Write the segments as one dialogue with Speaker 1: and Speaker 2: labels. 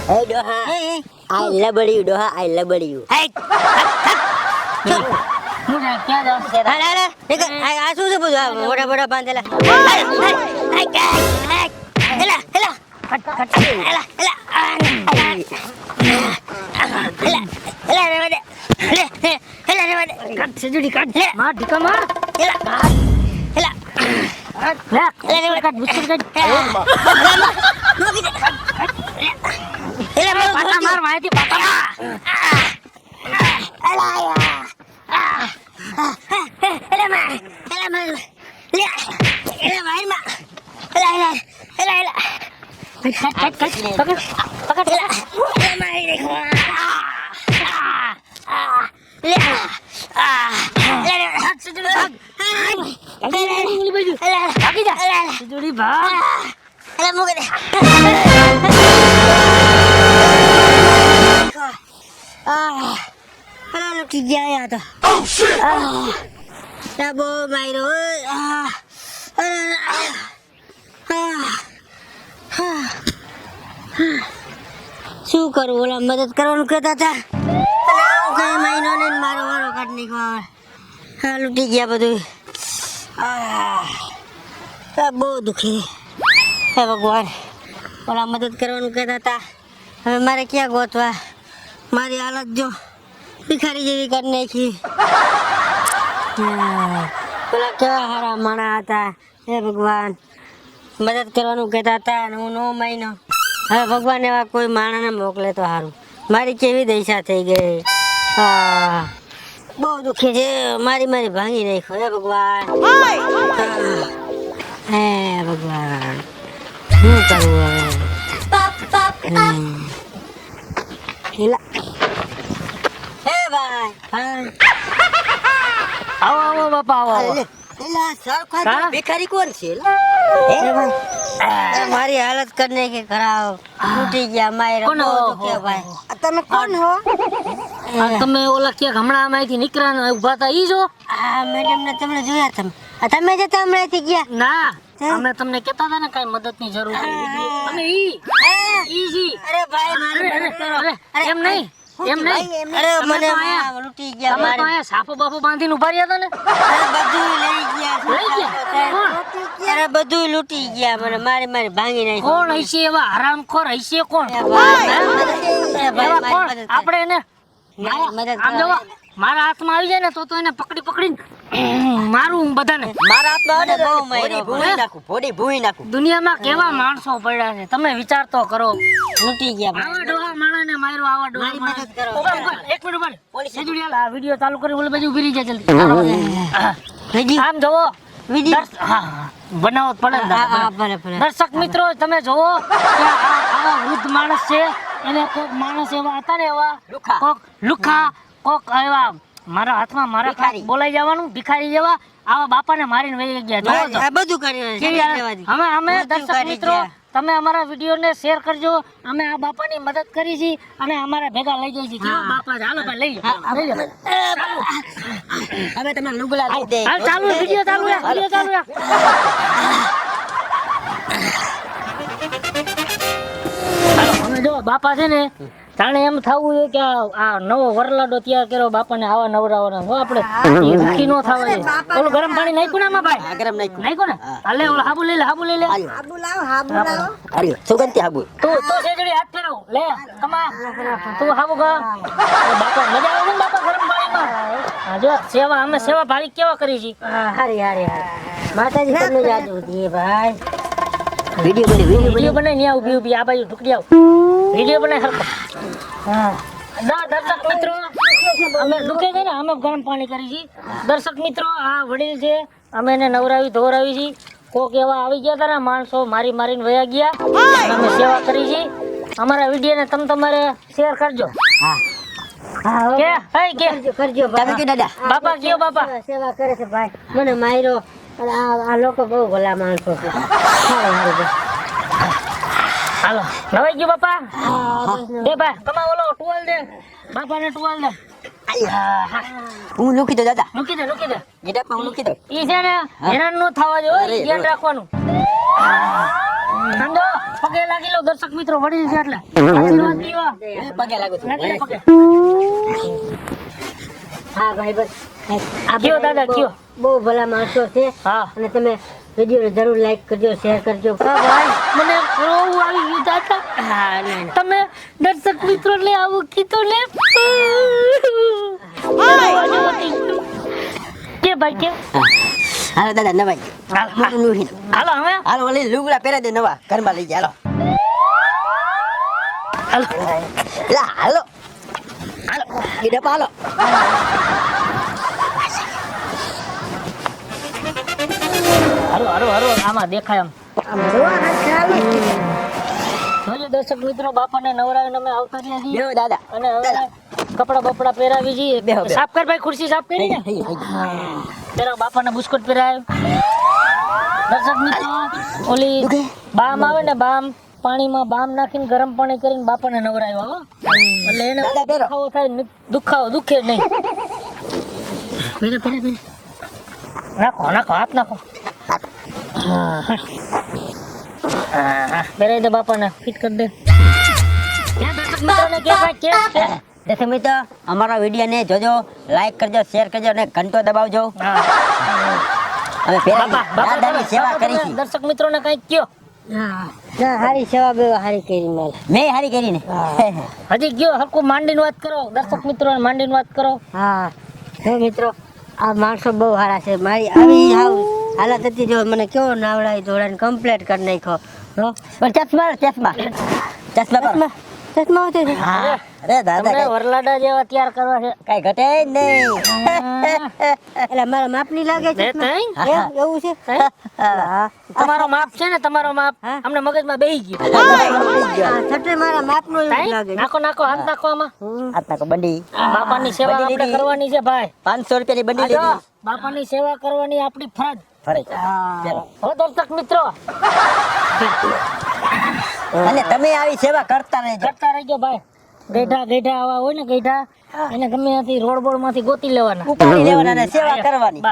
Speaker 1: Hey Doha, I love you Doha, I love you.
Speaker 2: Hey, હું ક્યાં જાઉં છે?
Speaker 1: આ શું છે બધું મોટા મોટા બાંધેલા
Speaker 2: સજુડી કાઢ માર ઢીકા માર માર માહિતી
Speaker 1: લૂટી ગયા તો બહુ માર્યો શું કરું ઓલા મદદ કરવાનું કહેતા હતા કઈ મહિનો ને મારો વારો કાઢી નાખવા લૂટી ગયા બધું બહુ દુખી હે ભગવાન ઓલા મદદ કરવાનું કહેતા હતા હવે મારે ક્યાં ગોતવા મારી હાલત જો ભિખારી જેવી કરી નાખી ઓલા કેવા સારા માણા હતા હે ભગવાન મદદ કરવાનું કહેતા હતા અને હું નો મહિનો હવે ભગવાન એવા કોઈ માણસને મોકલે તો સારું મારી કેવી દશા થઈ ગઈ બહુ દુઃખી છે મારી ભાંગી નાખ્યો હે ભગવાન હે ભગવાન શું કરવું હવે હે ભાઈ
Speaker 2: આવો બાપા આવો
Speaker 1: ભિખારી કોણ છે મારી હાલત કરને કે ખરાબ તૂટી ગયા માયરા ભાઈ તમે કોણ હો
Speaker 2: તમે ઓલા ક્યાંક હમણાં અમાયથી નીકળ્યા ઉભા હતા ઈ જો
Speaker 1: મેડમ ને તમને જોયા તમે જતા હમણાંથી ગયા
Speaker 2: ના અમે તમને કહેતા હતા ને કઈ મદદ ની જરૂર અને ઈ
Speaker 1: અરે ભાઈ મારી
Speaker 2: એમ નહીં
Speaker 1: અરે મને લૂટી ગયા
Speaker 2: તમે તો અહીંયા સાફો બાફો બાંધીને ઉભા રહ્યા હતા ને
Speaker 1: અરે બધું લૂટી ગયા મને મારી ભાંગી નાખી
Speaker 2: કોણ હશે એવા હરામખોર હશે કોણ આપણે એને આમ જોવો મારા હાથમાં આવી જાય ને તો એને પકડીને મારું બધાને
Speaker 1: મારા હાથમાં આવે ને ભોડી ભૂઈ નાખું
Speaker 2: દુનિયામાં કેવા માણસો પડ્યા છે તમે વિચાર તો કરો
Speaker 1: લૂટી ગયા
Speaker 2: આવા ડોહા માણાને માર્યો આવા ડોહા મદદ કરો એક મિનિટ ઉભા પોલીસ સેજુડી આ વિડિયો ચાલુ કરી ઓલી બાજુ ઉભી રહી જાય જલ્દી આમ જોવો બનાવો પડે દર્શક મિત્રો તમે જોવો કે આવા વૃદ્ધ માણસ છે એને કોક માણસ એવા હતા ને એવા કોક લુખા કોક એવા મારા હાથમાં મારા બોલાઈ જવાનું ભિખારી જેવા આવા બાપાને મારીને વહી ગયા જો
Speaker 1: આ બધું કરી
Speaker 2: અમે દર્શક મિત્રો તમે અમારા વિડિયોને શેર કરજો અમે આ બાપાની મદદ કરી છે અને અમારા ભેગા લઈ જઈએ છીએ બાપા હાલો ભાઈ લઈ લો
Speaker 1: હવે તમે લુગડા લઈ દે
Speaker 2: હાલ ચાલુ વિડિયો ચાલુ અમે જો બાપા છે ને જાણે એમ થવું છે કે આ નવો વરલાડો તૈયાર કર્યો બાપાને આવા નવરાવાના હો આપણે દુખી નો થવા દે ઓલું ગરમ પાણી નાખ્યું ને આમાં ભાઈ
Speaker 1: ગરમ
Speaker 2: નાખ્યું ને હાલે ઓલો હાબુ લઈ લે
Speaker 1: હાબુ લાવો અરે સુગંધી હાબુ
Speaker 2: તું સેજડી હાથ ફેરવ લે કમા તું હાબુ ગા બાપા મજા આવે ને બાપા ગરમ પાણીમાં હા જો સેવા અમે સેવા ભારી કેવા કરી છે
Speaker 1: હારી માતાજી તમને યાદ હોતી ભાઈ વિડિયો
Speaker 2: બનાવી ને ઊભી આ બાજુ ઢુકડી આવ વિડિયો બનાવી હરકો દર્શક મિત્રો અમે ઢુકે છે ને અમે ગરમ પાણી કરી છે દર્શક મિત્રો આ વડીલ છે અમે એને નવરાવી ધોરાવી છે કોક એવા આવી ગયા હતા ને માણસો મારીને વયા ગયા અમે સેવા કરી છે અમારા વિડિયોને તમારે શેર કરજો
Speaker 1: કરજો દાદા
Speaker 2: બાપા કયો બાપા
Speaker 1: સેવા કરે છે ભાઈ મને માર્યો આ લોકો બહુ ભલા માણસો છે
Speaker 2: હાલો નવાઈ ગયો બાપા દે બા તમા ઓલો ટુવાલ દે બાપાને ટુવાલ દે
Speaker 3: હું લૂકી દો દાદા.
Speaker 2: મૂકી દે
Speaker 3: ગીડામાં હું લૂકી દો.
Speaker 2: ઈ છે ને હેરાન નો થવા જોઈએ
Speaker 3: અરે,
Speaker 2: ધ્યાન રાખવાનું સમજો પગે લાગી લો દર્શક મિત્રો વડીલ છે એટલે આશીર્વાદ દીવા
Speaker 3: પગે લાગુ છું.
Speaker 2: લાગી લો પગે
Speaker 1: હા ભાઈ બસ આ
Speaker 2: કયો
Speaker 1: બધા
Speaker 2: દાદા, કયો?
Speaker 1: બહુ ભલા માણસો છે
Speaker 2: હા
Speaker 1: અને તમે વિડીયોને જરૂર લાઈક કરજો શેર કરજો
Speaker 2: મને રોવું આવી ગયું દાદા
Speaker 1: હા નહીં
Speaker 2: તમે દર્શક મિત્રો ને આવું કીધું ને કે ભાઈ કે
Speaker 3: હાલો દાદા નવાઈ ગયો. મોટું લૂહી દો.
Speaker 2: હાલો હવે
Speaker 3: હાલો ઓલી લુગડા પહેરા દે નવા ઘરમાં લઈ જાય હાલો.
Speaker 2: હાલો
Speaker 3: લા હાલો હાલો ગીડામાં હાલો.
Speaker 2: હાલો આમાં દેખાય આમ જોજો દર્શક મિત્રો બાપાને નવરાવીને અમે આવતા રહ્યા છીએ
Speaker 3: બેહો દાદા.
Speaker 2: અને હવે કપડા બપડા પહેરાવી જઈએ
Speaker 3: બેહો.
Speaker 2: સાફ કર ભાઈ ખુરશી સાફ કરી ને પેલા બાપાને બુસ્કોટ પહેરાય દર્શક મિત્રો ઓલી બામ આવે ને બામ પાણીમાં બામ નાખીને ગરમ પાણી કરીને બાપાને નવરાવ્યો હો એટલે એને
Speaker 3: દાદા પહેરો.
Speaker 2: દુખાવો થાય દુખે નહીં નાખો હાથ નાખો પહેરાવી દે બાપાને ફિટ કરી દે ક્યાં દર્શક મિત્રોને કે ભાઈ કે
Speaker 3: દર્શક મિત્રો અમારા વિડીયોને જોજો, લાઈક કરજો, શેર કરજો અને ઘંટો દબાવજો. અમે પહેલા દાદાની સેવા કરી છે.
Speaker 2: દર્શક મિત્રોને કંઈક કયો
Speaker 1: ના હારી સેવા બે હારી કરી મારે
Speaker 3: મેં હારી કરી ને.
Speaker 2: હજી કયો હરકું માંડીને વાત કરો દર્શક મિત્રોને માંડીને વાત કરો
Speaker 1: હા જો મિત્રો આ માણસો બહુ સારા છે મારી આવી હાલત હતી જો મને કેવો નાવડાવી ધોળાને કમ્પ્લીટ કરી નાખ્યો હો
Speaker 3: પણ ચશ્મા ચશ્મા ચશ્મા
Speaker 1: ચશ્મા હોતે છે
Speaker 3: હા અરે દાદા
Speaker 2: તમને વરલાડા જેવા તૈયાર કરવા છે
Speaker 3: કઈ ઘટે જ નહીં.
Speaker 1: એટલે મારા માપની લાગે છે
Speaker 2: તે તઈ?
Speaker 1: એમ? એવું છે હા
Speaker 2: તમારો માપ છે ને તમારો માપ અમને મગજમાં બેહી ગયું
Speaker 1: આ છઠ્ઠે મારા માપનો એવું
Speaker 2: તઈ?
Speaker 1: લાગે છે
Speaker 2: નાખો હાથ નાખો આમાં
Speaker 3: આટલા તો બંડી
Speaker 2: બાપાની સેવા
Speaker 3: બધી
Speaker 2: આપણે
Speaker 3: લીધી.
Speaker 2: કરવાની છે ભાઈ
Speaker 3: 500 રૂપિયાની બંડી
Speaker 2: આજો,
Speaker 3: લીધી.
Speaker 2: બાપાની સેવા કરવાની આપણી ફરજ
Speaker 3: ફરે. ચાલો.
Speaker 2: હો દર્શક મિત્રો
Speaker 3: અને તમે આવી સેવા કરતા રહેજો.
Speaker 2: કરતા રહેજો ભાઈ ગઈઢા આવા હોય ને ગઈઢા એને ગમે ત્યાંથી રોડ માંથી ગોતી લેવાના
Speaker 3: ઉપાડી લેવાના અને સેવા કરવાની.
Speaker 2: બસ.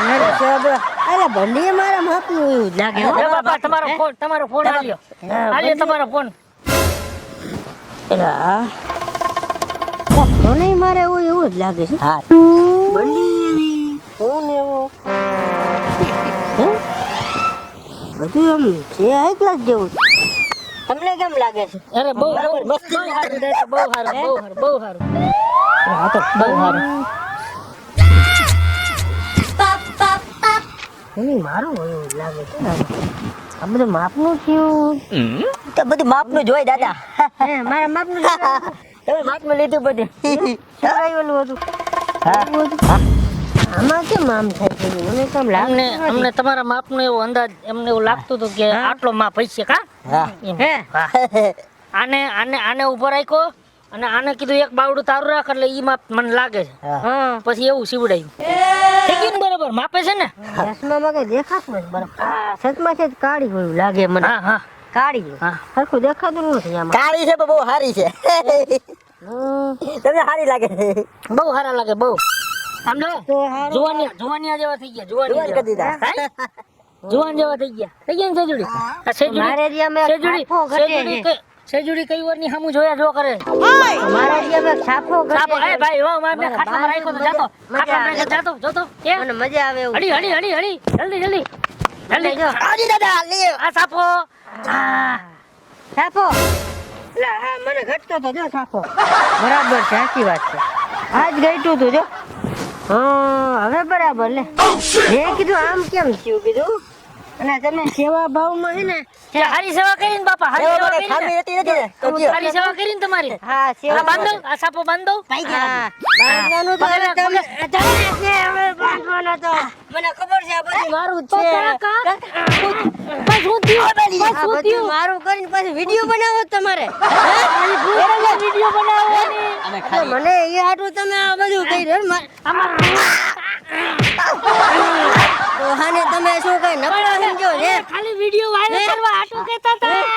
Speaker 1: મારી સેવા બે અરે ભંડીએ મારા માપનું એવું જ લાગે હો.
Speaker 2: લે બાપા તમારો ફોન આલ્યો તમારો ફોન
Speaker 1: એટલે આ મને મારે એવું જ લાગે છે
Speaker 3: હા
Speaker 1: બંડી એવી ફોન એવો હે? બધું એમ છે હાઈ ક્લાસ જેવું તમને કેમ લાગે છે
Speaker 2: અરે બહુ સારું બહુ સારું હા તો બહુ સારું
Speaker 1: એની મારું એવું જ લાગે છે આ બધું માપનું થયું
Speaker 3: તો બધું માપનું જ હોય દાદા.
Speaker 1: હે મારા માપનું
Speaker 3: તમે માપનું લીધું બધું.
Speaker 1: ઓલું હતું
Speaker 3: હા.
Speaker 1: આમાં કેમ આમ થાય છે મને કેમ લાગે
Speaker 2: અમને તમારા માપનો એવો અંદાજ એમને એવું લાગતું હતું કે આટલો માપ હશે કા
Speaker 3: હા.
Speaker 2: એમ.
Speaker 1: હે
Speaker 2: હા. આને ઉભો રાખ્યો અને આને કીધું એક બાવડું તારું રાખ એટલે ઈ માપ મને લાગે છે
Speaker 3: હા.
Speaker 1: હા
Speaker 2: પછી એવું સીવડાયું થઈ ગયું ને બરાબર માપે છે ને
Speaker 1: ચશ્મામાં કઈ દેખાતું નથી બરાબર સચમાં છે જ કાળી હોય એવું લાગે મને
Speaker 2: હા
Speaker 1: કાળી
Speaker 2: હા.
Speaker 1: સરખું દેખાતું નથી આમાં
Speaker 3: કાળી છે પણ બહુ સારી છે. તમને સારી લાગે છે.
Speaker 2: બહુ સારા લાગે બહુ સમજો
Speaker 1: તો હારું.
Speaker 2: જુવાનિયા જેવા થઈ ગયા
Speaker 3: જુવાન કરી દીધા.
Speaker 2: જુવાન જેવા થઈ ગયા ને સેજુડી આ સેજુડી
Speaker 1: મારે જે અમે છાપો ઘટે છે.
Speaker 2: સેજુડી કઈ વાર ની સામું જોયા જો કરે
Speaker 1: મારે જે અમે છાપો
Speaker 2: સાપો
Speaker 1: ઘટે
Speaker 2: એ
Speaker 1: છે.
Speaker 2: ભાઈ હો મેં ખાટલામાં રાખ્યો તો જાતો ખાટલામાં રાખ્યો જાતો જોતો એ
Speaker 1: મને મજા આવે એવું
Speaker 2: હળી જલ્દી
Speaker 1: જો.
Speaker 3: આવજી દાદા લ્યો.
Speaker 2: આ સાપો આ
Speaker 1: છાપો લા હા મને ઘટતો તો જો છાપો બરાબર છે સાચી વાત છે આજ ઘટ્યું તું જો હા હવે બરાબર લે મેં કીધું આમ કેમ થયું કીધું અને તમે સેવા ભાવમાં છે ને
Speaker 2: તે હારી સેવા કરીને બાપા હારી
Speaker 3: એવો
Speaker 2: સેવા
Speaker 3: મને
Speaker 2: કરીને
Speaker 3: ખામી હતી નથી ને? તો કયો.
Speaker 2: હારી સેવા કરીને તમારી
Speaker 1: હા
Speaker 2: આ
Speaker 1: સેવા
Speaker 2: બાંધો આ સાપો બાંધો
Speaker 1: હા બાંધવાનું તો હવે તમે હવે બાંધવાનો તો મને ખબર છે આ બધું મારું જ
Speaker 2: તો
Speaker 1: છે
Speaker 2: કાકા બસ હું થયું બસ
Speaker 1: આ
Speaker 2: હું
Speaker 1: બધું
Speaker 2: થયું
Speaker 1: મારું કરીને પછી વિડીયો બનાવો તમારે
Speaker 2: વિડિયો બનાવવાની
Speaker 3: અમે
Speaker 1: તો
Speaker 3: ખાલી
Speaker 1: મને એ હાટું તમે આ બધું કર્યું તો હાને તમે શું કઈ નબળા સમજો છે
Speaker 2: ખાલી વિડિયો વાયરલ કરવા હાટું કહેતા હતા